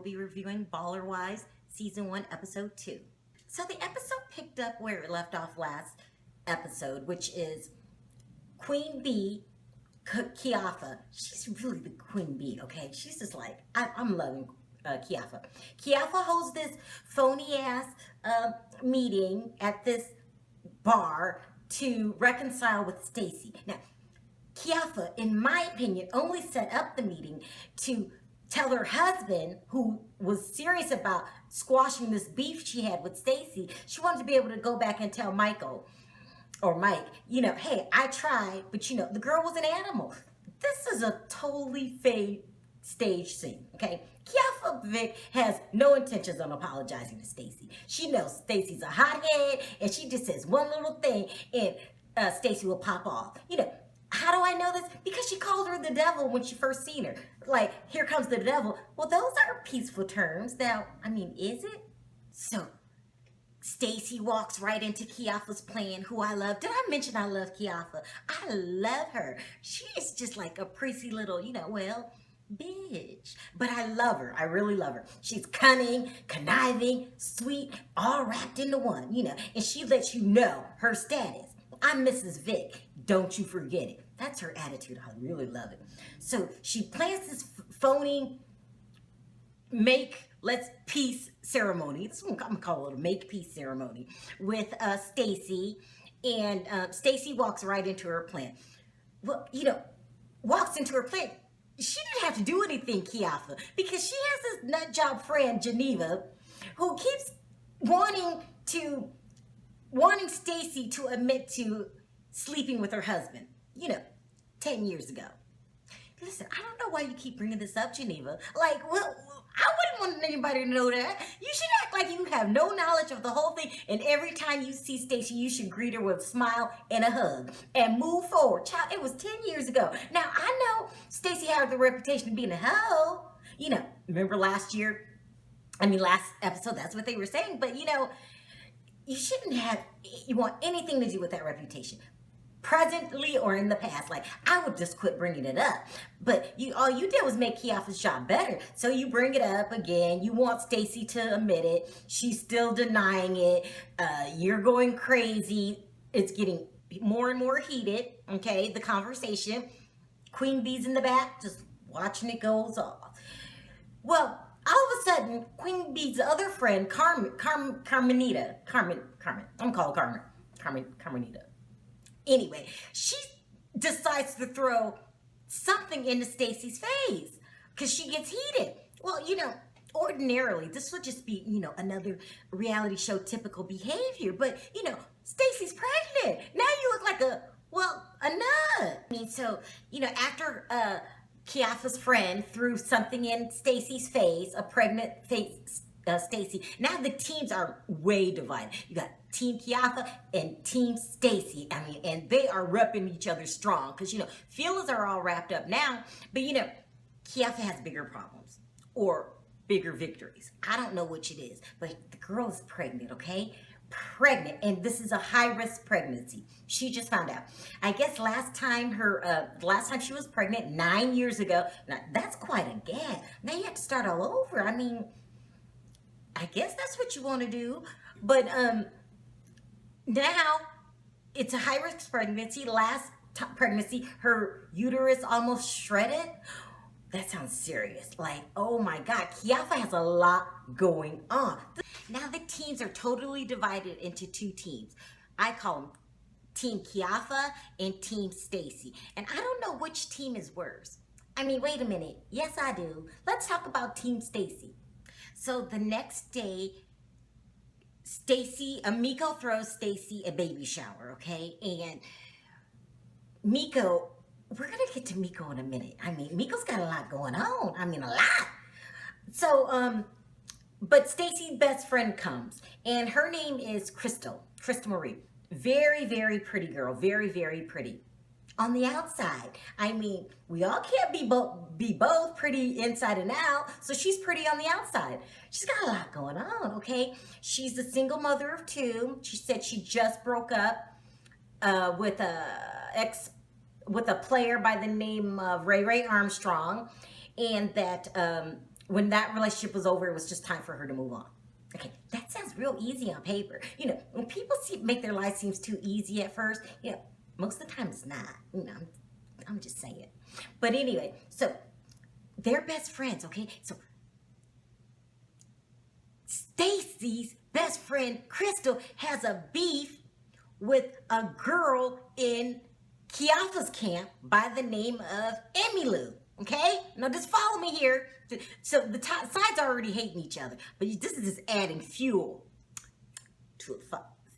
be reviewing Baller Wives Season 1, Episode 2. So the episode picked up where it left off last episode, which is Queen Bee, Kiafa. She's really the Queen Bee, okay? She's just like, I'm loving Kiafa. Kiafa holds this phony-ass meeting at this bar to reconcile with Stacy. Now, Kiafa, in my opinion, only set up the meeting to tell her husband, who was serious about squashing this beef she had with Stacy, she wanted to be able to go back and tell Mike, hey, I tried, but the girl was an animal. This is a totally fake stage scene, okay? Kiafa Vic has no intentions on apologizing to Stacy. She knows Stacy's a hothead, and she just says one little thing, and Stacy will pop off. How do I know this? Because she called her the devil when she first seen her. Like, here comes the devil. Well, those are peaceful terms. Now, is it? So, Stacy walks right into Kiafa's plan, who I love. Did I mention I love Kiafa? I love her. She is just like a prissy little, bitch. But I love her. I really love her. She's cunning, conniving, sweet, all wrapped into one, and she lets you know her status. I'm Mrs. Vic. Don't you forget it. That's her attitude. I really love it. So she plans this phony let's peace ceremony. I'm going to call it a make peace ceremony with Stacy. And Stacy walks right into her plan. Well, walks into her plan. She didn't have to do anything, Kiafa, because she has this nut job friend, Geneva, who keeps wanting Stacy to admit to sleeping with her husband, 10 years ago. Listen, I don't know why you keep bringing this up, Geneva. Like, well, I wouldn't want anybody to know that. You should act like you have no knowledge of the whole thing, and every time you see Stacy, you should greet her with a smile and a hug and move forward. Child, it was 10 years ago. Now, I know Stacy had the reputation of being a hoe. Remember last episode, that's what they were saying, but you shouldn't want anything to do with that reputation, presently or in the past. Like, I would just quit bringing it up. But all you did was make Kiafa's job better. So you bring it up again. You want Stacy to admit it. She's still denying it. You're going crazy. It's getting more and more heated, okay, the conversation. Queen Bee's in the back, just watching it goes off. Well, all of a sudden, Queen Bee's other friend, Carmenita, I'm gonna call her Carmenita. Anyway, she decides to throw something into Stacy's face because she gets heated. Well, ordinarily, this would just be, another reality show typical behavior. But, Stacy's pregnant. Now you look like a nut. So, after Kiafa's friend threw something in Stacy's face, a pregnant face, Stacy. Now the teams are way divided. You got Team Kiafa and Team Stacy. And they are repping each other strong because, feelings are all wrapped up now. But, Kiafa has bigger problems or bigger victories. I don't know which it is, but the girl is pregnant, okay? Pregnant, and this is a high-risk pregnancy. She just found out. I guess last time she was pregnant 9 years ago. Now, that's quite a gap. Now you have to start all over. I guess that's what you want to do. But now it's a high-risk pregnancy. Last pregnancy, her uterus almost shredded. That sounds serious. Like, oh my God, Kiafa has a lot going on. Now the teams are totally divided into two teams. I call them Team Kiafa and Team Stacy. And I don't know which team is worse. Wait a minute. Yes, I do. Let's talk about Team Stacy. So the next day, Mikio throws Stacy a baby shower, okay? And Mikio, we're going to get to Mikio in a minute. Mikio's got a lot going on. A lot. So, but Stacy's best friend comes, and her name is Crystal Marie. Very, very pretty girl. Very, very pretty. On the outside, we all can't be both pretty inside and out, so she's pretty on the outside. She's got a lot going on, okay? She's a single mother of two. She said she just broke up with a player by the name of Ray Armstrong, and that when that relationship was over, it was just time for her to move on. Okay, that sounds real easy on paper. When people make their life seems too easy at first, most of the time it's not. I'm just saying. But anyway, so they're best friends, okay? So Stacy's best friend, Crystal, has a beef with a girl in Kiafa's camp by the name of Emmy Lou. Okay? Now just follow me here. So the sides are already hating each other, but this is just adding fuel to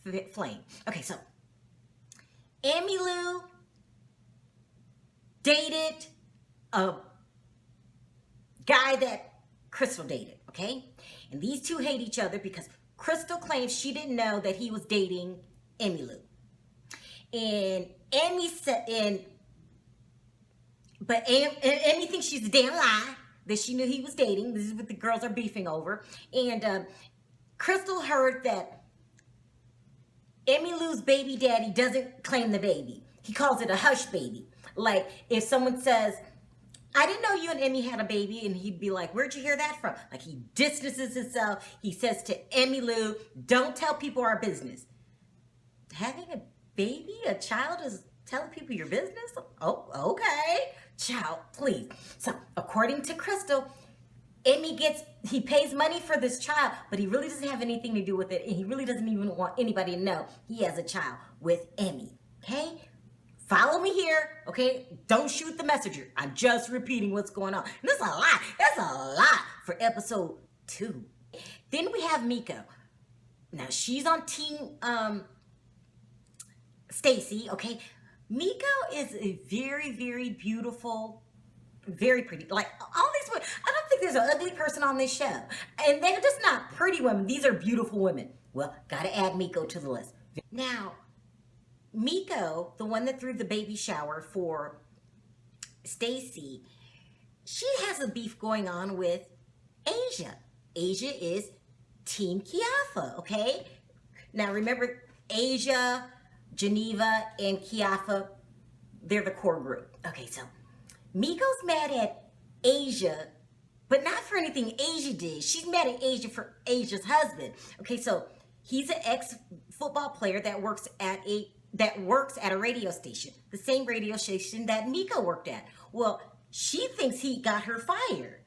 a flame. Okay, so Emmy Lou dated a guy that Crystal dated, okay? And these two hate each other because Crystal claims she didn't know that he was dating Emmy Lou. And Emmy said, but Emmy thinks she's a damn lie that she knew he was dating. This is what the girls are beefing over. And Crystal heard that Emmy Lou's baby daddy doesn't claim the baby. He calls it a hush baby. Like if someone says, I didn't know you and Emmy had a baby, and he'd be like, where'd you hear that from? Like he distances himself. He says to Emmy Lou, don't tell people our business. Having a baby, a child, is telling people your business? Oh, okay. Child, please. So according to Crystal, he pays money for this child, but he really doesn't have anything to do with it, and he really doesn't even want anybody to know he has a child with Emmy. Okay? Follow me here, okay? Don't shoot the messenger. I'm just repeating what's going on. And that's a lot. That's a lot for episode 2. Then we have Mikio. Now, she's on team Stacy, okay? Mikio is a very, very beautiful, very pretty. Like, all these women, I don't think there's an ugly person on this show. And they're just not pretty women. These are beautiful women. Well, gotta add Mikio to the list. Now, Mikio, the one that threw the baby shower for Stacy, she has a beef going on with Asia. Asia is Team Kiafa, okay? Now remember, Asia, Geneva, and Kiafa, they're the core group. Okay, so Mikio's mad at Asia, but not for anything Asia did. She's mad at Asia for Asia's husband. Okay, so he's an ex-football player that works at a radio station, the same radio station that Mikio worked at. Well, she thinks he got her fired,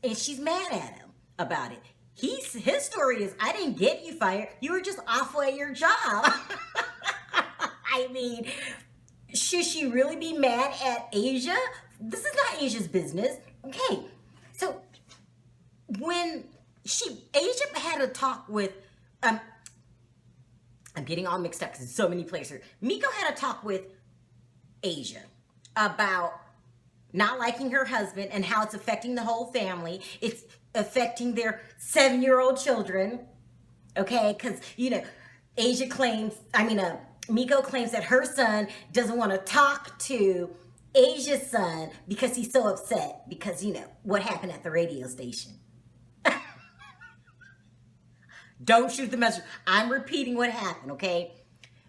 and she's mad at him about it. His story is, I didn't get you fired. You were just awful at your job. I mean, should she really be mad at Asia? This is not Asia's business. Okay, so when Asia had a talk with, I'm getting all mixed up because there's so many places. Mikio had a talk with Asia about not liking her husband and how it's affecting the whole family. It's affecting their 7-year-old children. Okay, because, Mikio claims that her son doesn't want to talk to Asia's son because he's so upset because, what happened at the radio station. Don't shoot the messenger. I'm repeating what happened, okay?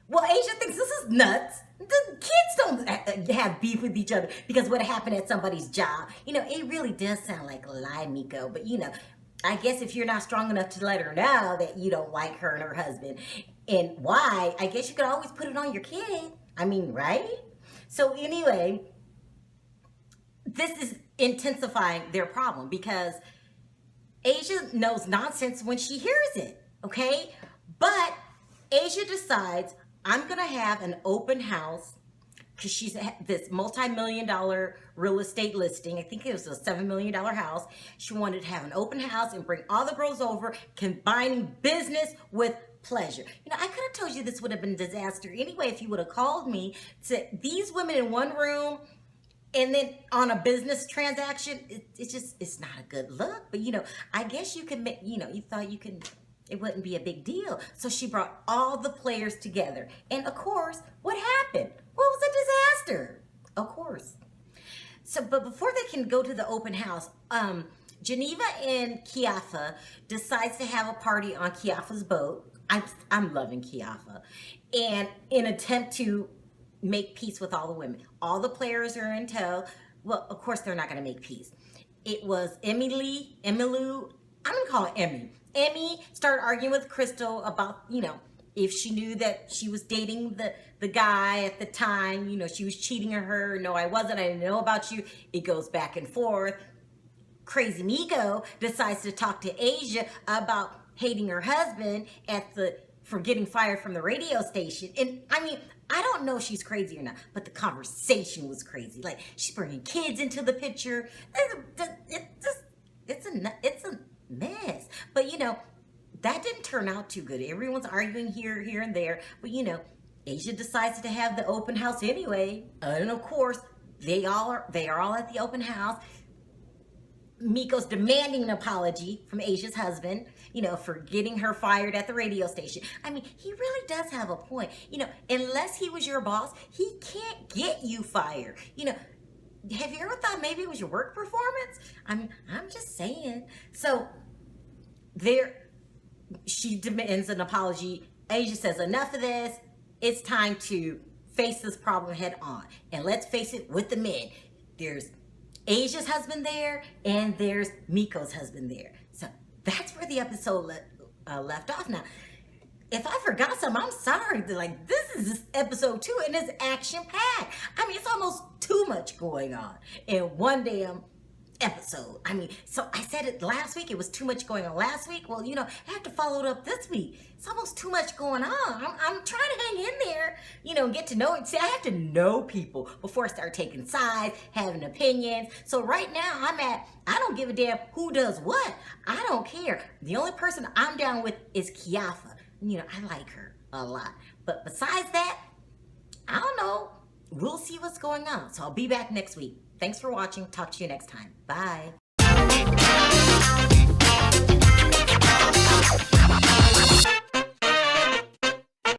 Well, Asia thinks this is nuts. The kids don't have beef with each other because what happened at somebody's job. It really does sound like a lie, Mikio. But, I guess if you're not strong enough to let her know that you don't like her and her husband and why, I guess you could always put it on your kid. I mean, right? So anyway, this is intensifying their problem because Asia knows nonsense when she hears it, okay? But Asia decides, I'm going to have an open house because she's this multi-million-dollar real estate listing. I think it was a $7 million house. She wanted to have an open house and bring all the girls over, combining business with pleasure. I could have told you this would have been a disaster anyway if you would have called me to these women in one room and then on a business transaction. It's not a good look. But, I guess you could make, you thought it wouldn't be a big deal. So she brought all the players together. And of course, what happened? Well, it was a disaster. Of course. So, but before they can go to the open house, Geneva and Kiafa decides to have a party on Kiafa's boat. I'm loving Kiafa. And in an attempt to make peace with all the women. All the players are in tow. Well, of course, they're not going to make peace. it was Emmy Lou. I'm gonna call her Emmy. Emmy started arguing with Crystal about, if she knew that she was dating the guy at the time, she was cheating on her. No, I wasn't. I didn't know about you. It goes back and forth. Crazy Miko decides to talk to Asia about hating her husband for getting fired from the radio station. And I mean, I don't know if she's crazy or not, but the conversation was crazy. Like, she's bringing kids into the picture. It's a mess. But that didn't turn out too good. Everyone's arguing here and there. But Asia decides to have the open house anyway. And of course, they are all at the open house. Miko's demanding an apology from Asia's husband, for getting her fired at the radio station. I mean, he really does have a point. Unless he was your boss, he can't get you fired. Have you ever thought maybe it was your work performance? I mean, I'm just saying. So she demands an apology. Asia says, enough of this. It's time to face this problem head on. And let's face it, with the men. There's Asia's husband there, and there's Miko's husband there. So that's where the episode left off. Now, if I forgot something, I'm sorry. This is episode 2, and it's action-packed. I mean, it's almost too much going on in one damn episode. I mean, so I said it last week. It was too much going on last week. Well, I have to follow it up this week. It's almost too much going on. I'm trying to hang in there, and get to know it. See, I have to know people before I start taking sides, having opinions. So right now I don't give a damn who does what. I don't care. The only person I'm down with is Kiafa. I like her a lot. But besides that, I don't know. We'll see what's going on. So I'll be back next week. Thanks for watching. Talk to you next time. Bye.